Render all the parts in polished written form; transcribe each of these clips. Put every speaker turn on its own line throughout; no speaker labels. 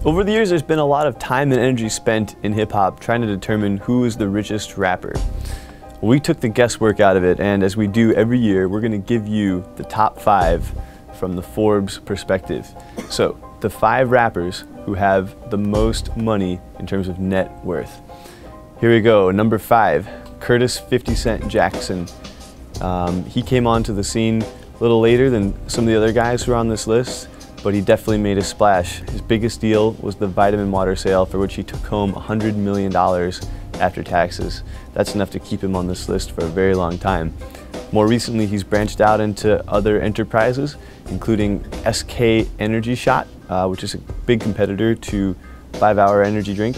Over the years, there's been a lot of time and energy spent in hip-hop trying to determine who is the richest rapper. We took the guesswork out of it, and as we do every year, we're going to give you the top 5 from the Forbes perspective. So, the 5 rappers who have the most money in terms of net worth. Here we go. Number 5, Curtis 50 Cent Jackson. He came onto the scene a little later than some of the other guys who are on this list, but he definitely made a splash. His biggest deal was the vitamin water sale, for which he took home $100 million after taxes. That's enough to keep him on this list for a very long time. More recently, he's branched out into other enterprises, including SK Energy Shot, which is a big competitor to 5-Hour Energy Drink.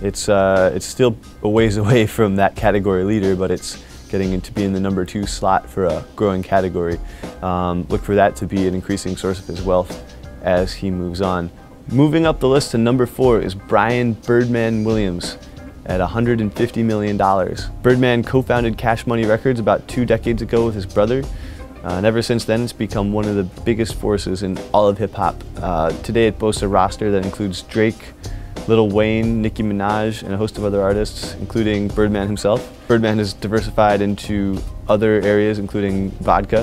It's still a ways away from that category leader, but it's getting to be in the number 2 slot for a growing category. Look for that to be an increasing source of his wealth as he moves on. Moving up the list to number 4 is Brian Birdman Williams at $150 million. Birdman co-founded Cash Money Records about 2 decades ago with his brother. And ever since then, it's become one of the biggest forces in all of hip-hop. Today it boasts a roster that includes Drake, Lil Wayne, Nicki Minaj, and a host of other artists, including Birdman himself. Birdman has diversified into other areas, including vodka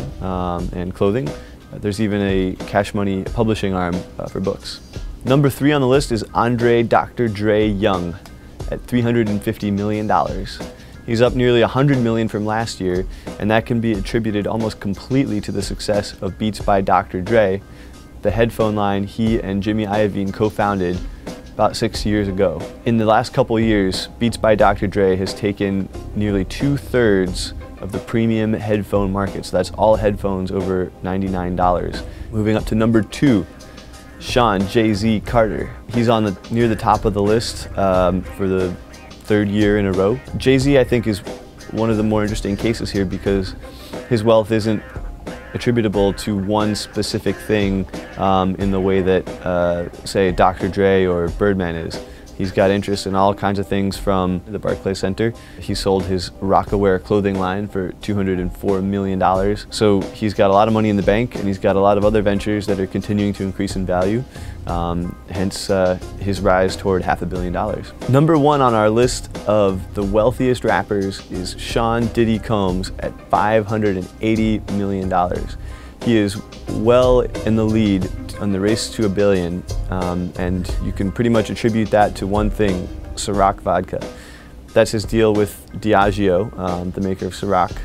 and clothing. There's even a Cash Money publishing arm for books. Number 3 on the list is Andre Dr. Dre Young at $350 million. He's up nearly $100 million from last year, and that can be attributed almost completely to the success of Beats by Dr. Dre, the headphone line he and Jimmy Iovine co-founded about 6 years ago. In the last couple years, Beats by Dr. Dre has taken nearly 2/3 of the premium headphone market, so that's all headphones over $99. Moving up to number 2, Sean Jay-Z Carter. He's on near the top of the list for the 3rd year in a row. Jay-Z, I think, is one of the more interesting cases here because his wealth isn't attributable to one specific thing in the way that, say, Dr. Dre or Birdman is. He's got interest in all kinds of things from the Barclays Center. He sold his Rockaware clothing line for $204 million. So he's got a lot of money in the bank, and he's got a lot of other ventures that are continuing to increase in value, hence his rise toward $500 million. Number 1 on our list of the wealthiest rappers is Sean Diddy Combs at $580 million. He is well in the lead on the race to $1 billion, and you can pretty much attribute that to one thing: Ciroc vodka. That's his deal with Diageo, the maker of Ciroc,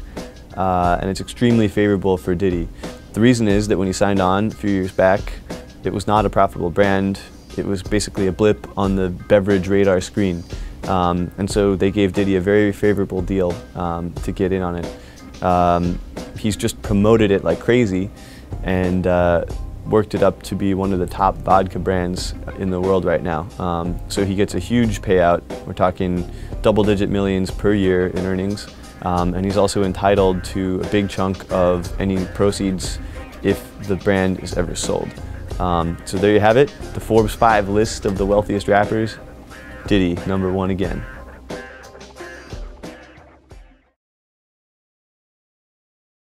and it's extremely favorable for Diddy. The reason is that when he signed on a few years back, it was not a profitable brand. It was basically a blip on the beverage radar screen, and so they gave Diddy a very favorable deal to get in on it. He's just promoted it like crazy and worked it up to be one of the top vodka brands in the world right now. So he gets a huge payout. We're talking double-digit millions per year in earnings. And he's also entitled to a big chunk of any proceeds if the brand is ever sold. So there you have it, the Forbes 5 list of the wealthiest rappers. Diddy, number 1 again.